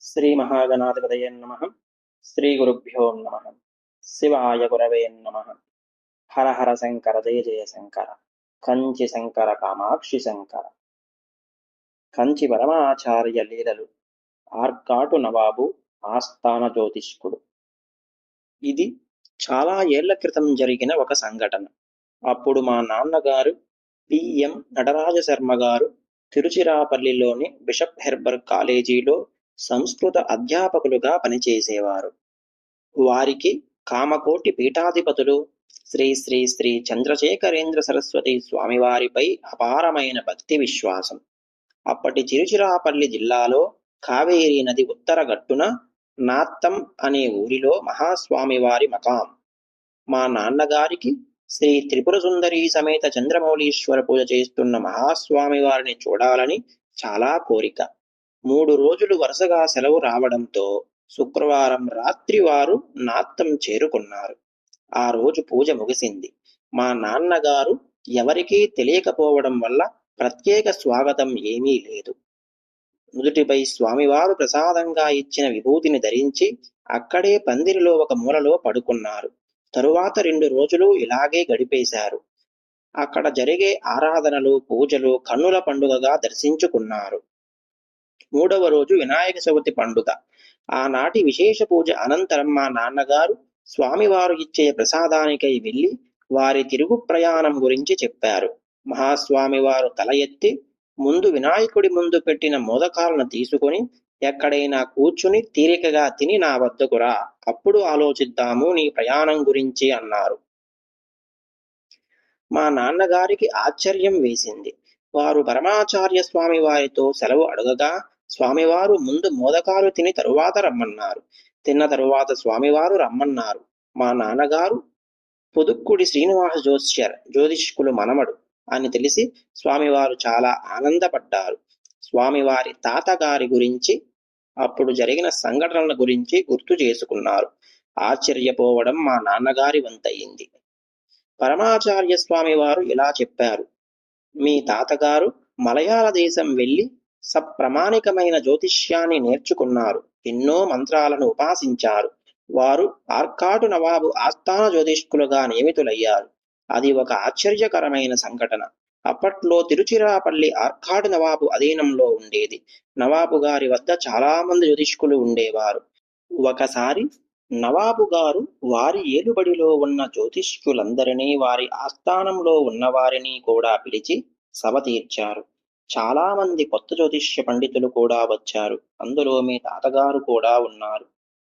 శ్రీ మహాగణాధిపతయే నమః. శ్రీ గురుభ్యో నమః. శివాయ గురవే నమః. హర హర శంకర జయ జయ శంకర. కంచి శంకర కామాక్షి శంకర. కంచి పరమాచార్య లీలలు. ఆర్కాటు నవాబు ఆస్థాన జ్యోతిష్కుడు. ఇది చాలా ఏళ్ల క్రితం జరిగిన ఒక సంఘటన. అప్పుడు మా నాన్నగారు పిఎం నటరాజ శర్మ గారు తిరుచిరాపల్లిలోని బిషప్ హెర్బర్ కాలేజీలో సంస్కృత అధ్యాపకులుగా పనిచేసేవారు. వారికి కామకోటి పీఠాధిపతులు శ్రీ శ్రీ శ్రీ చంద్రశేఖరేంద్ర సరస్వతి స్వామివారిపై అపారమైన భక్తి విశ్వాసం. అప్పటి తిరుచిరాపల్లి జిల్లాలో కావేరీ నది ఉత్తర గట్టున నాత్తం అనే ఊరిలో మహాస్వామివారి మకాం. మా నాన్నగారికి శ్రీ త్రిపుర సుందరీ సమేత చంద్రమౌళీశ్వర పూజ చేస్తున్న మహాస్వామి వారిని చూడాలని చాలా కోరిక. 3 రోజులు వరుసగా సెలవు రావడంతో శుక్రవారం రాత్రి వారు నాత్తం చేరుకున్నారు. ఆ రోజు పూజ ముగిసింది. మా నాన్నగారు ఎవరికీ తెలియకపోవడం వల్ల ప్రత్యేక స్వాగతం ఏమీ లేదు. నుదుటిపై స్వామివారు ప్రసాదంగా ఇచ్చిన విభూతిని ధరించి అక్కడే పందిరిలో ఒక మూలలో పడుకున్నారు. తరువాత 2 రోజులు ఇలాగే గడిపేశారు. అక్కడ జరిగే ఆరాధనలు, పూజలు కన్నుల పండుగగా దర్శించుకున్నారు. 3వ రోజు వినాయక చవితి పండుగ. ఆనాటి విశేష పూజ అనంతరం మా నాన్నగారు స్వామివారు ఇచ్చే ప్రసాదానికై వెళ్లి వారి తిరుగు ప్రయాణం గురించి చెప్పారు. మహాస్వామివారు తల ఎత్తి ముందు వినాయకుడి ముందు పెట్టిన మోదకాలను తీసుకొని, ఎక్కడైనా కూర్చుని తీరికగా తిని నా వద్దకు రా, అప్పుడు ఆలోచిద్దాము నీ ప్రయాణం గురించి అన్నారు. మా నాన్నగారికి ఆశ్చర్యం వేసింది. వారు పరమాచార్య స్వామి వారితో సెలవు అడగగా స్వామివారు ముందు మోదకాలు తిని తరువాత రమ్మన్నారు. తిన్న తరువాత స్వామివారు రమ్మన్నారు. మా నాన్నగారు పొదుక్కుడి శ్రీనివాస జ్యోతిష్కులు మనమడు అని తెలిసి స్వామివారు చాలా ఆనందపడ్డారు. స్వామివారి తాతగారి గురించి, అప్పుడు జరిగిన సంఘటనల గురించి గుర్తు చేసుకున్నారు. ఆశ్చర్యపోవడం మా నాన్నగారి వంతయింది. పరమాచార్య స్వామి వారు ఇలా చెప్పారు: మీ తాతగారు మలయాళ దేశం వెళ్లి సప్రమాణికమైన జ్యోతిష్యాన్ని నేర్చుకున్నారు. ఎన్నో మంత్రాలను ఉపాసించారు. వారు ఆర్కాటు నవాబు ఆస్థాన జ్యోతిష్కులుగా నియమితులయ్యారు. అది ఒక ఆశ్చర్యకరమైన సంఘటన. అప్పట్లో తిరుచిరాపల్లి ఆర్కాటు నవాబు అధీనంలో ఉండేది. నవాబు గారి వద్ద చాలా మంది జ్యోతిష్కులు ఉండేవారు. ఒకసారి నవాబు గారు వారి ఏలుబడిలో ఉన్న జ్యోతిష్కులందరినీ, వారి ఆస్థానంలో ఉన్నవారిని కూడా పిలిచి సభ తీర్చారు. చాలా మంది కొత్త జ్యోతిష్య పండితులు కూడా వచ్చారు. అందులో మీ తాతగారు కూడా ఉన్నారు.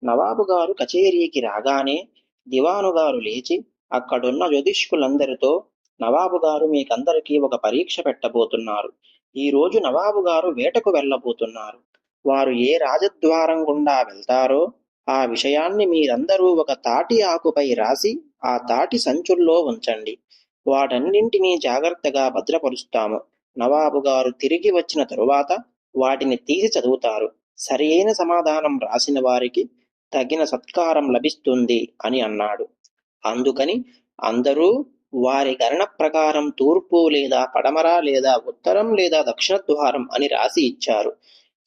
నవాబు గారు కచేరీకి రాగానే దివాను గారు లేచి అక్కడున్న జ్యోతిష్కులందరితో, నవాబు గారు మీకందరికీ ఒక పరీక్ష పెట్టబోతున్నారు. ఈ రోజు నవాబు గారు వేటకు వెళ్ళబోతున్నారు. వారు ఏ రాజద్వారం గుండా వెళ్తారో ఆ విషయాన్ని మీరందరూ ఒక తాటి ఆకుపై రాసి ఆ తాటి సంచుల్లో ఉంచండి. వాటన్నింటినీ జాగ్రత్తగా భద్రపరుస్తాము. నవాబు గారు తిరిగి వచ్చిన తరువాత వాటిని తీసి చదువుతారు. సరి అయిన సమాధానం రాసిన వారికి తగిన సత్కారం లభిస్తుంది అని అన్నాడు. అందుకని అందరూ వారి గణన ప్రకారం తూర్పు లేదా పడమర లేదా ఉత్తరం లేదా దక్షిణ ద్వారం అని రాసి ఇచ్చారు.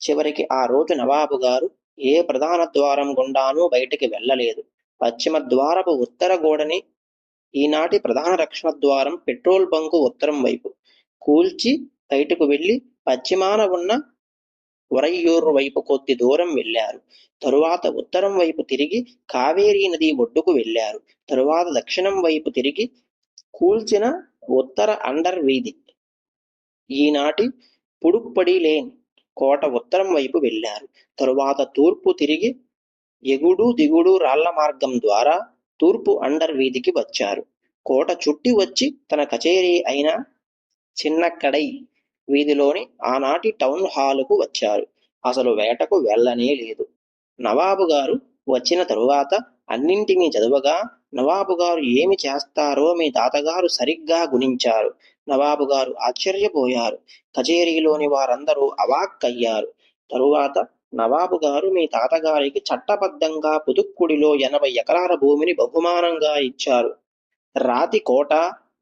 చివరికి ఆ రోజు నవాబు గారు ఏ ప్రధాన ద్వారం గుండానూ బయటికి వెళ్ళలేదు. పశ్చిమ ద్వారపు ఉత్తర గోడని, ఈనాటి ప్రధాన రక్షణ ద్వారం పెట్రోల్ బంకు ఉత్తరం వైపు కూల్చి బయటకు వెళ్లి పశ్చిమాన ఉన్న వరయ్యూరు వైపు కొద్ది దూరం వెళ్లారు. తరువాత ఉత్తరం వైపు తిరిగి కావేరీ నది ఒడ్డుకు వెళ్లారు. తరువాత దక్షిణం వైపు తిరిగి కూల్చిన ఉత్తర అండర్ వీధి, ఈనాటి పుడుప్పడి లేన్ కోట ఉత్తరం వైపు వెళ్లారు. తరువాత తూర్పు తిరిగి ఎగుడు దిగుడు రాళ్ల మార్గం ద్వారా తూర్పు అండర్ వీధికి వచ్చారు. కోట చుట్టి వచ్చి తన కచేరీ అయిన చిన్నక్కడై వీధిలోని ఆనాటి టౌన్ హాలుకు వచ్చారు. అసలు వేటకు వెళ్ళనే లేదు. నవాబు గారు వచ్చిన తరువాత అన్నింటినీ చదవగా నవాబు గారు ఏమి చేస్తారో మీ తాతగారు సరిగ్గా గుణించారు. నవాబు గారు ఆశ్చర్యపోయారు. కచేరీలోని వారందరూ అవాక్కయ్యారు. తరువాత నవాబు గారు మీ తాతగారికి చట్టబద్ధంగా పుదుక్కుడిలో 80 ఎకరాల భూమిని బహుమానంగా ఇచ్చారు. రాతి కోట,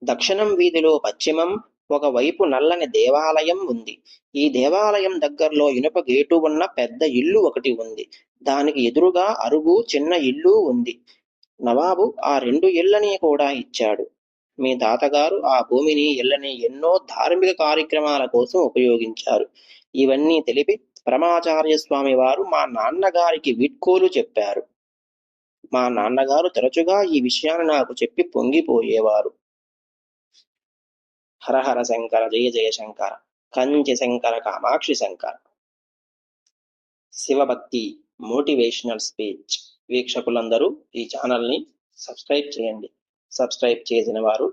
దక్షిణం వీధిలో పశ్చిమం, ఒకవైపు నల్లని దేవాలయం ఉంది. ఈ దేవాలయం దగ్గరలో ఇనుప గేటు ఉన్న పెద్ద ఇల్లు ఒకటి ఉంది. దానికి ఎదురుగా అరుగు చిన్న ఇల్లు ఉంది. నవాబు ఆ 2 ఇళ్ళని కూడా ఇచ్చాడు. మీ తాతగారు ఆ భూమిని, ఇళ్ళని ఎన్నో ధార్మిక కార్యక్రమాల కోసం ఉపయోగించారు. ఇవన్నీ తెలిపి పరమాచార్య స్వామి వారు మా నాన్నగారికి వీడ్కోలు చెప్పారు. మా నాన్నగారు తరచుగా ఈ విషయాన్ని నాకు చెప్పి పొంగిపోయేవారు. హరహర శంకర జయ జయ శంకర, కంచి శంకర కామాక్షి శంకర. శివభక్తి మోటివేషనల్ స్పీచ్ వీక్షకులందరూ ఈ ఛానల్ని సబ్స్క్రైబ్ చేయండి. సబ్స్క్రైబ్ చేసిన వారు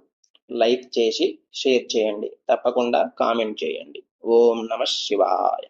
లైక్ చేసి షేర్ చేయండి. తప్పకుండా కామెంట్ చేయండి. ఓం నమః శివాయ.